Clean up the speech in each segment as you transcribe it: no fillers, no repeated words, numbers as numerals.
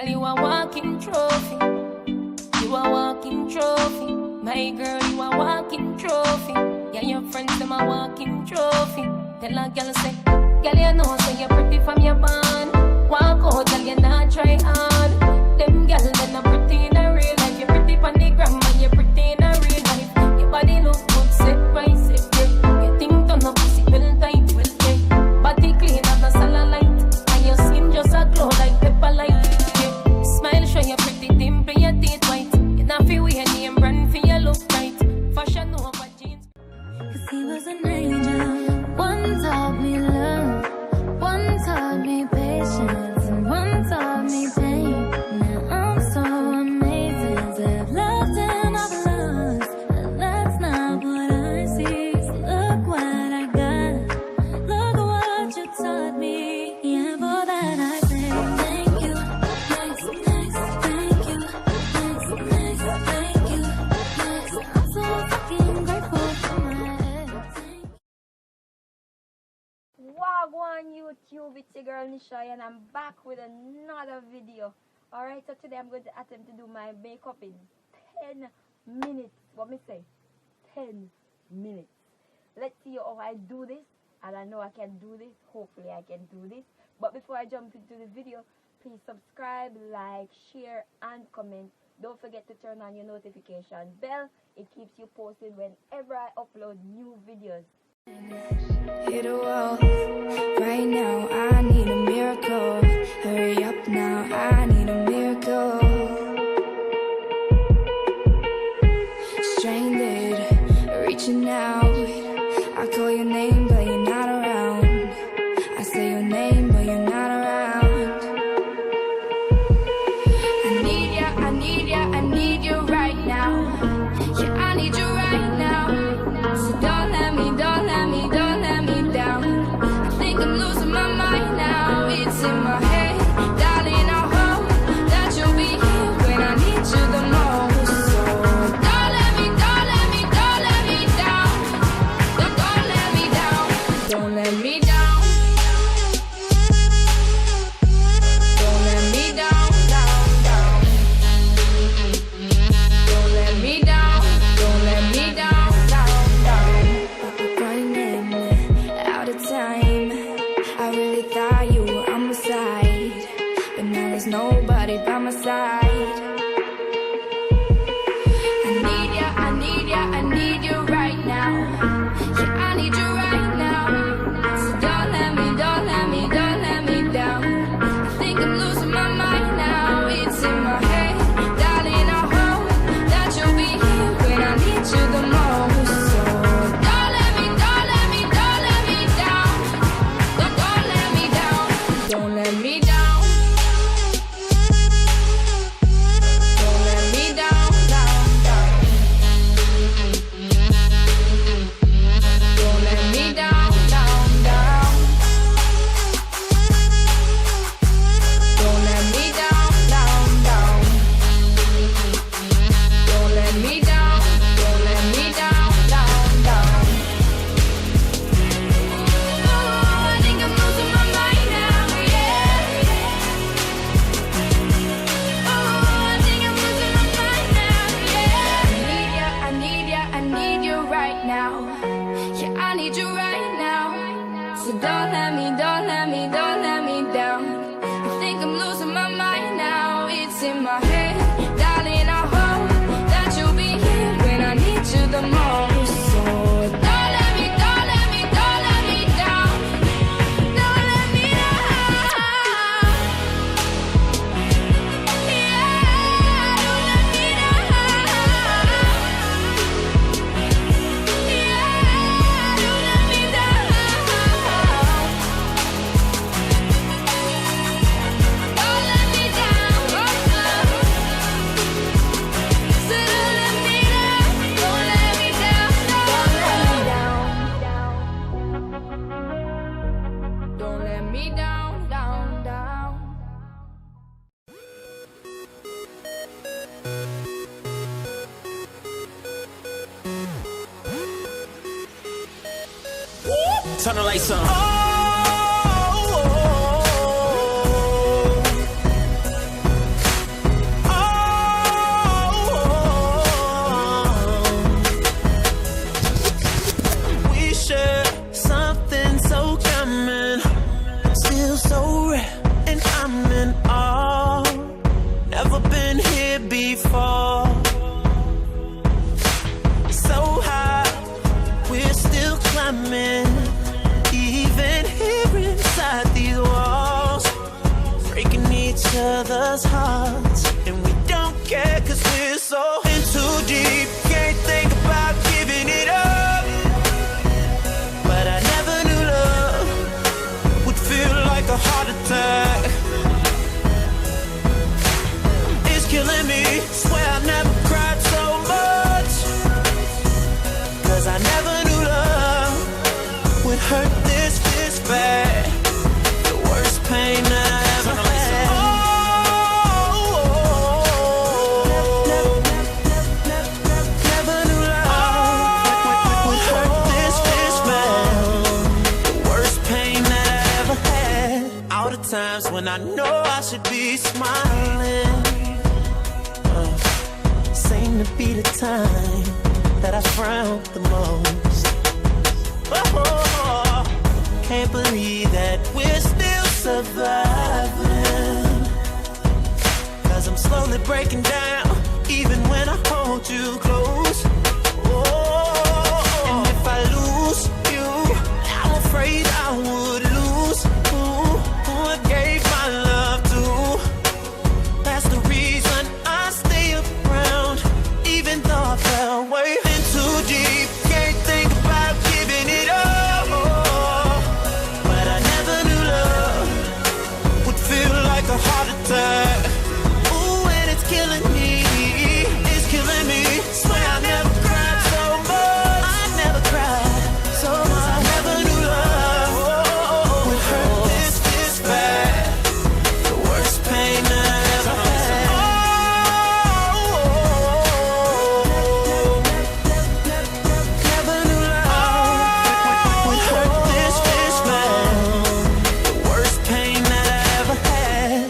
Girl, you a walking trophy. You a walking trophy. My girl, you a walking trophy. Yeah, your friends, them a walking trophy. Tell a girl, say, girl, you know, say you're pretty from your band. Walk out, girl, you not try hard. Them girl, they're not pretty in a real life. You're pretty from the gram, and you're pretty in a real life. Your body look good, set right, set right. Your thing turn up, pussy well tight, well tight. Body clean as a cellulite, and your skin just a glow like pepper light. Yeah. Smile, show your pretty dimple, your teeth white. You not feel weird, name brand for your look right. Fashion over jeans. 'Cause he was an angel. One taught me love, one taught me patience, and one taught me pain. Now I'm so amazing to have loved and I've lost, but that's not what I see. So look what I got, look at what you taught me. Yeah, for that I say thank you, thanks, thanks, thank you, thanks, thanks, thank you, thanks. I'm so fucking grateful for my ex. Wagwan YouTube, it's your girl Nisha and I'm back with another video. Alright, so today I'm going to attempt to do my makeup in 10 minutes. What me say? 10 minutes. Let's see how I do this. And I know I can do this. Hopefully I can do this. But before I jump into the video, please subscribe, like, share and comment. Don't forget to turn on your notification bell. It keeps you posted whenever I upload new videos. Hit a wall right now. I need a miracle. Hurry up now. I need a miracle. Stranded, reaching out. I call your name, but you're not around. I say your name, but you're not around. I need ya, I need ya, I need you right now. Yeah, I need you right now. So don't let me, don't let me, don't let me down. I think I'm losing my mind now. It's in my head, darling. I hope that you'll be here when I need you the most. So don't let me, don't let me, don't let me down. Don't let me down. Don't let me down. Don't let me down, down, down. Don't let me down. Don't let me down, down, down. Running out of time. I really thought you were on my side, but now there's nobody by my side. I need ya, I need ya, I need you right now. Yeah, I need you right now. So don't let me, don't let me, don't let me down. I think I'm losing my mind now. It's in my head, darling. I hope that you'll be here when I need you the most. So don't let me, don't let me, don't let me down. Don't let me down. Don't let me down. Don't let me down, down, down. Don't let me down, down, down. Don't let me down, down, down. Don't let me down, don't let me down, down, down. Oh, I think I'm losing my mind now, yeah. Oh, I think I'm losing my mind now, yeah. I need ya, I need you right now. Yeah, I need you right now. So don't let me, don't let me, don't let me down. I think I'm losing my mind now. It's in my head, darling. I hope that you'll be here when I need you the most. So don't let me, don't let me, don't let me down. Don't let me down. Yeah, don't let me down. Yeah, don't let me down. Don't let me down. So don't let me down. Don't let me down. Don't let me down, down, down. Turn the lights on. each other's hearts, and we don't care 'cause we're so in too deep. Can't think about giving it up, but I never knew love would feel like a heart attack. It's killing me, swear I never cried so much, 'cause I never knew love would hurt this bad. The worst pain that I ever had. Never knew love would hurt this bad. The worst pain that I ever had. All the times when I know I should be smiling, seem to be the time that I frown the most. Oh, can't believe that we're still surviving, 'cause I'm slowly breaking down, even when I hold you close. Oh, and if I lose you, I'm afraid I would lose who I gave my love to. That's the reason I stay around, even though I fell way in too deep. Can't think about giving it up, but I never knew love would feel like a heart attack. Ooh, and it's killing me, it's killing me. Swear I never cried so much, I never cried so much. I never knew love would hurt this bad. The worst pain that I ever had. Never knew love would hurt this bad. The worst pain that I ever had.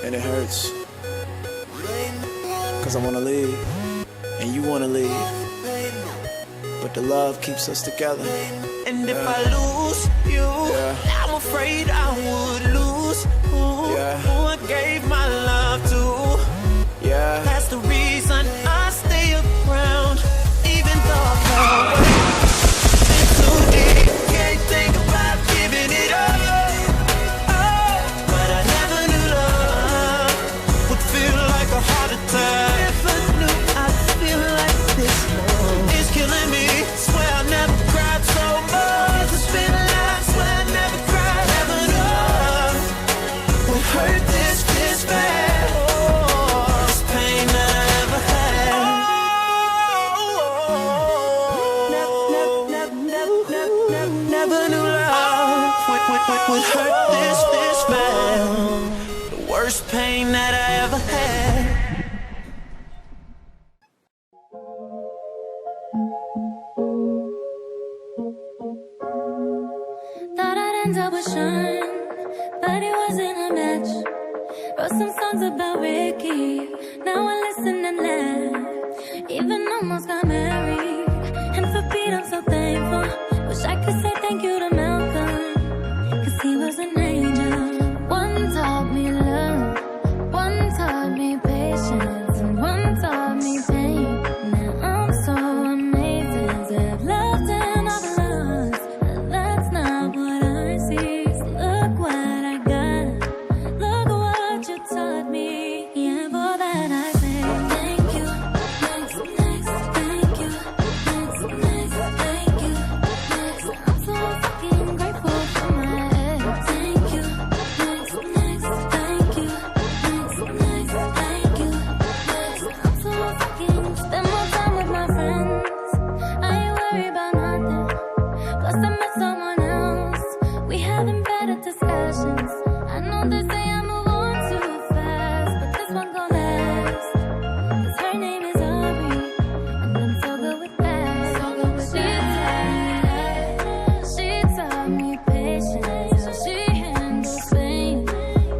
And it hurts, 'cause I wanna leave, and you wanna leave, but the love keeps us together. And if I lose you, I'm afraid I would lose who I gave my love to. Yeah, That's the reason I stay around, even though I fall in too deep. Can't think about giving it up, but I never knew love would feel like a heart attack. If I knew I'd feel like this long. It's killing me, swear I never cried so much. It's been a lot, swear I never cried. Never knew love would hurt this bad. This pain that I ever had. Never knew love would hurt this bad. The worst pain that I ever had. Thought I'd end up with Sean, but it wasn't a match. Wrote some songs about Ricky, now I listen and laugh. Even almost got married, and for Pete I'm so thankful. Wish I could say thank you to Malcolm, 'cause he was an angel. One taught me love, one taught me patience, and one taught me pain. Now I'm so amazing to have loved and I've lost, but that's not what I see. So look what I got, look what you taught me. Yeah, for that I say thank you, next, thank you, next, thank you, next. I'm so fucking grateful for my ex. Thank you, next, thank you, next, thank you, next. I'm so fucking spend more time with my friends. I ain't worried about nothing. Plus I met someone else. We having better discussions. I know they say I move on too fast, but this one gon' last. 'Cause her name is Aubrey, and I'm so good with that. So good with she taught me patience, so she handles pain.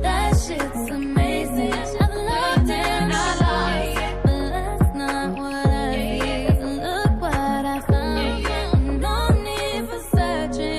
That shit's amazing. I've loved and I lost, but that's not what I see. 'Cause look what I found. No need for searching.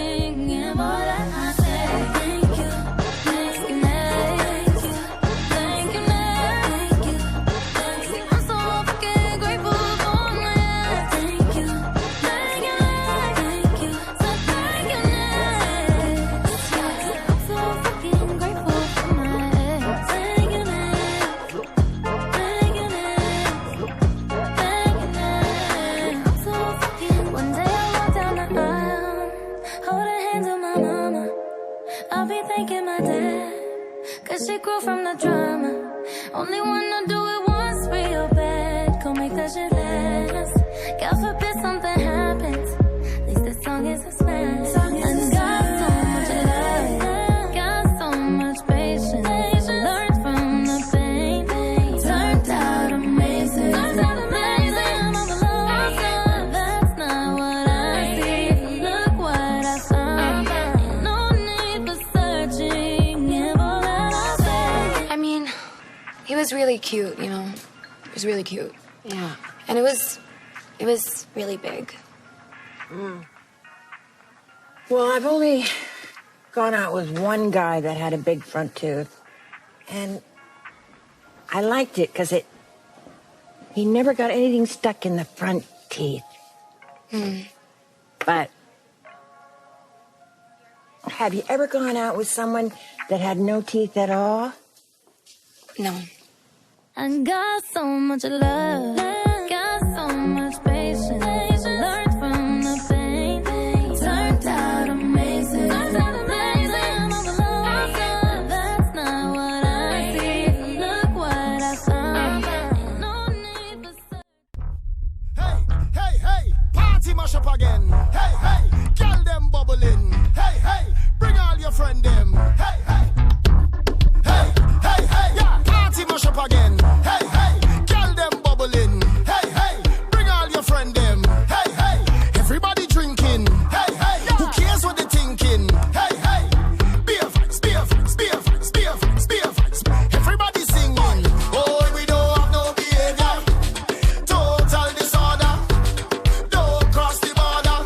thanking my dad, 'cause she grew from the drama. Only wanna do it once real bad. Go make that shit last. God forbid something happens. At least this song is a smash. And got so much love, got so much patience. Learned from the pain, turned out amazing. Turned out amazing. I'm overloaded. That's not what I see. Look what I found. Ain't no need for searching. Give all that I say. I mean, he was really cute, you know. He was really cute. Yeah. And it was really big. Well, I've only gone out with one guy that had a big front tooth. And I liked it because he never got anything stuck in the front teeth. But have you ever gone out with someone that had no teeth at all? No. I got so much love, got so much patience. Learned from the pain, turned out amazing. Turned out amazing. I'm overloaded. That's not what I see. Look what I found. Ain't no need for search. Hey, hey, hey, party mash up again. Hey, hey, girl them bubbling. Hey, hey, bring all your friend them. Hey, hey, hey, hey, hey, yeah, party mash up again. Hey, hey, girl them bubbling. Hey, hey, bring all your friend them. Hey, hey, everybody drinking. Hey, hey, who cares what they thinking? Hey, hey, beer vibes, beer vibes, beer vibes, beer vibes, beer vibes. Everybody singing. Oh, we don't have no behavior. Total disorder. Don't cross the border.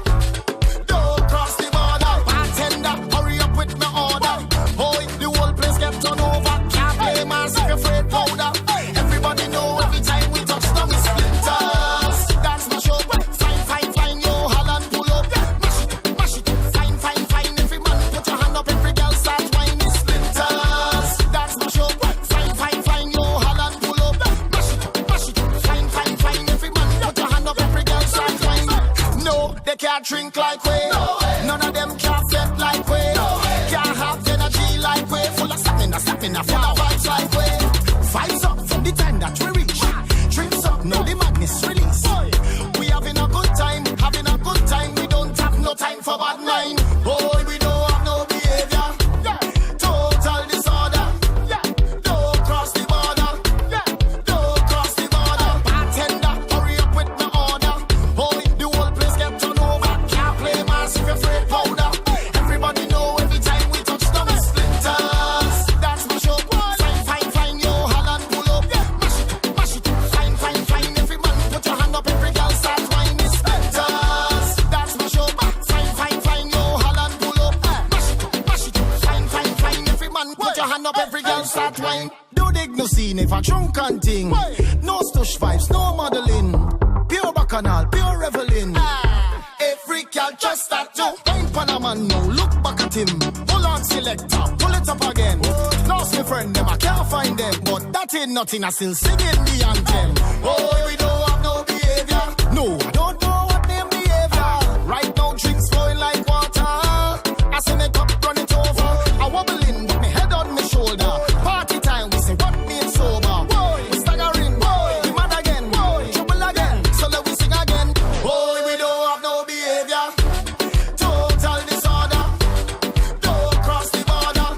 Don't cross the border. Bartender, hurry up with my order. Boy, the whole place get turned over. Can't play massive afraid powder. Everybody know every time we touch them we splinters. Dance my show. Fine, fine, fine, yo, Holland pull up. Mash it, fine, fine, fine. Every man put your hand up, every girl start whining splinters. Dance my show. Fine, fine, fine, yo, Holland pull up. Mash it, fine, fine, fine. Every man put your hand up, every girl start whining. No, they can't drink like we. None of them can't set like we. Can't have energy like we. Full of stamina, full of vibes like we. Vibes up from the time that we reach. Drinks up, now the madness release. We having a good time, we don't have no time for bad mind. Boy, we don't have no behavior. Total disorder. Don't cross the border. Don't cross the border. Bartender, hurry up with my order. Boy, the whole place get turned over. Can't play massive afraid powder. Everybody know every time we touch them we splinters. That's my show. Fine, fine, fine, yo, Holland pull up. Mash it, fine, fine, fine. Every man put your hand up, every girl start whining splinters. That's my show. Fine, fine, fine, yo, Holland pull up. Mash it, fine, fine, fine. Every man put your hand up, every girl start whining. Do dig no scene if a drunk and thing. No stush vibes, no modeling. Pure bacchanal, pure reveling. Every girl just start to ain't Panaman, no look back at him. Hold on, selector, pull it up again. Lost my friend, them I can't find them, but that ain't nothing. I still singing the anthem. Oh, we don't have no behavior. No, I don't know what name behavior. Right now, drinks flowing like water. I see my cup run it over. I wobbling with my head on my shoulder. Party time, we say what being sober. We staggering, we mad again, trouble again. So let we sing again. Boy, we don't have no behavior. Total disorder. Don't cross the border.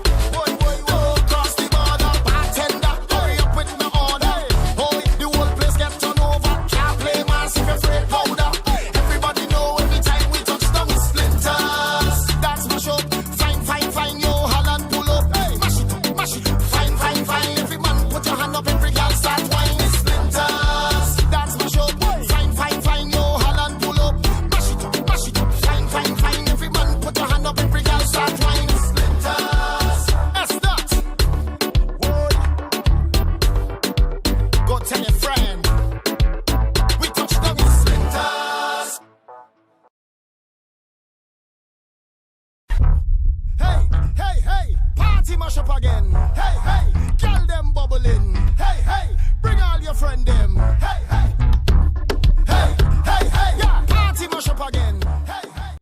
Don't cross the border. Bartender, hurry up with my order. Boy, the whole place get turned over. Can't play massive afraid powder. Everybody know every time we touch them we splinters. That's my show. Fine, fine, fine, yo, Holland pull up. Mash it, fine, fine, fine. Every man put your hand up, every girl start whining splinters. That's my show. Fine, fine, fine, yo, Holland pull up. Mash it, fine, fine, fine. Every man put your hand up, every girl start whining splinters. That's that. Go tell your friend. We touch them with splinters. Hey, hey, hey, party mash up again. Hey, hey, girl them bubbling. Hey, hey, bring all your friend them. Hey, hey, hey, hey, hey, yeah, party mash up again. Hey, hey.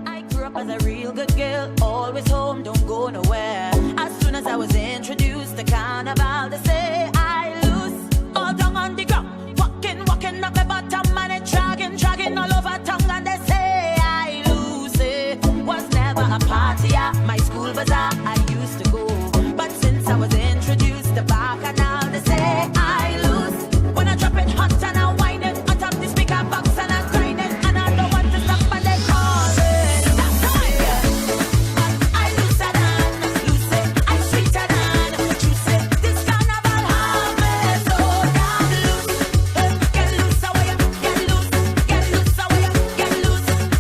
I grew up as a real good girl, always home, don't go nowhere. As soon as I was introduced to carnival, they say I lose all down on the ground, walking up my bottom and it dragging all over tongue, and they say I lose it. Was never a party at my school bazaar I used to go, but since I was introduced to Bacchanal, they say I lose. When I drop it hot and I whine it on top the speaker box and I grind it, and I don't want to stop and they call it. Stop time. I lose it, I sweeter than juice it. This carnival have me so damn loose. Get loose away, get loose away,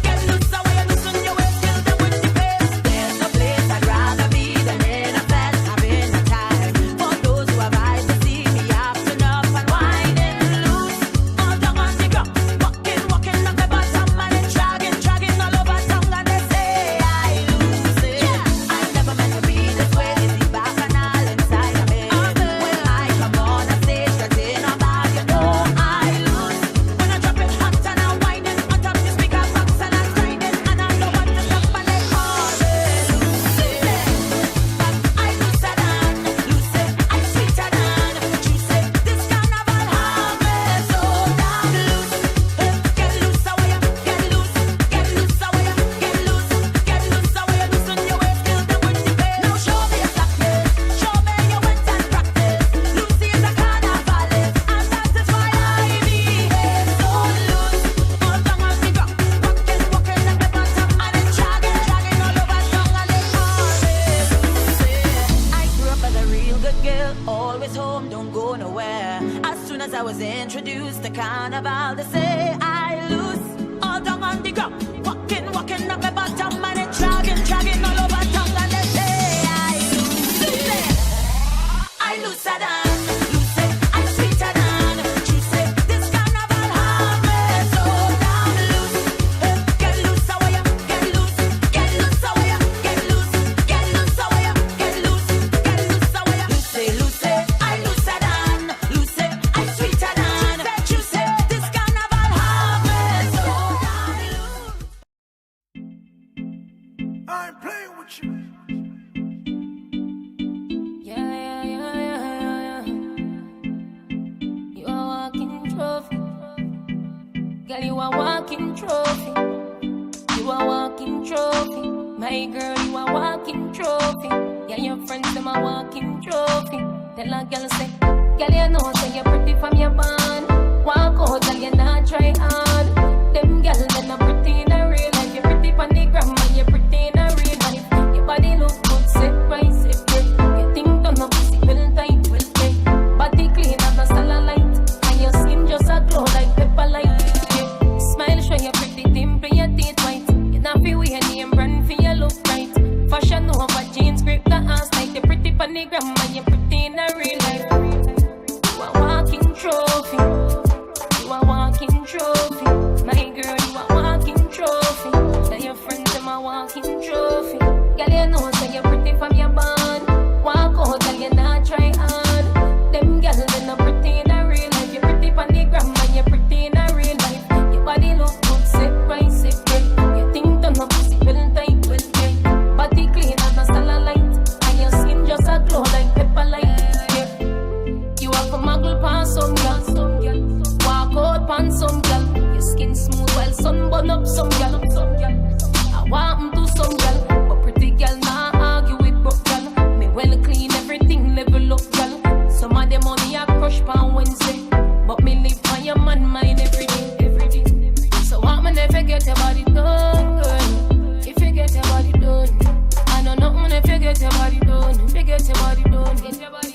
get loose away, loosen your waist till the windy pace. There's no place I'd rather be than in a fest, having a time. For those who have eyes to see me acting up and whining loose, all down on the ground, walking up the bottom and it's dragging all over tongue, and they say I lose it. I never meant to be this way. It's the Bacchanal inside of me. When I come on a stage that's in a bar, you know I lose. When I drop it hot and I whine it on top the speaker box and I grind it, and I don't want to stop and they call it. Lose it. I lose it, I sweeter than juice it. This carnival have me so damn loose. Get loose away, get loose away, loosen your waist till the windy pace. Now show me your slackness, show me your wit and practice. Lucy is a carnivalist, and that is why I behave so loose. All down on the ground, walking up the bottom, and it's dragging all over tongue, and they call it lose it. I grew up as a real good girl, always home, don't go nowhere. As soon as I was introduced to carnival, they say I lose. All down on the ground, walking up my bottom, and it's dragging all over tongue, and they say I lose it. I lose it, I sweeter than juice it. This carnival have me so damn loose. Get loose away, get loose away, get loose away, get loose away. Loose it, I lose it, I sweeter than juice it. This carnival have me so damn loose. I ain't playing with you. Yeah. You are walking trophy. Girl, you are walking trophy. You are walking trophy. My girl, you are walking trophy. Yeah, your friends, them are walking trophy. Tell a girl, say, girl, you know, say you're pretty from your band. Walk out, girl, you not try hard. Them girl, they're not pretty in a real life. You're pretty from the gram, and you're pretty in a real life. Your body look good, sit right, sit right. You think don't know pussy, well tight, well tight. Body clean and a light, and your skin just a glow like pepper light. Yeah. Smile, show your pretty dimple, your teeth white. You not feel wear name brand for your look right. Fashion over jeans, grip the ass like you're pretty from the gram, and you're pretty in a real life. You are walking trophy. You are walking trophy. My girl, you are walking trophy. Tell your friends them are walking trophy. Girl, you know say you're pretty from your band. Walk out, girl, you not try hard. Them girl, they not pretty in a real life. You're pretty from the gram, and you're pretty in a real life. Your body look good, sit right, sit right. You think don't know pussy, well tight, well tight. Body clean and a light, and your skin just a glow like pepper light. Yeah. You have a muggle pan some girl. Walk out pan some girl. Your skin smooth while sun burn up some girl. I want to some girl, but pretty girl nah argue with broke girl. Me well clean everything level up girl. Some of them money I crush pan Wednesday, but me live on your man mind every day. So want me never get your body done, girl. If you get your body done, I know nothing if you get your body done. If you get your body done, get your body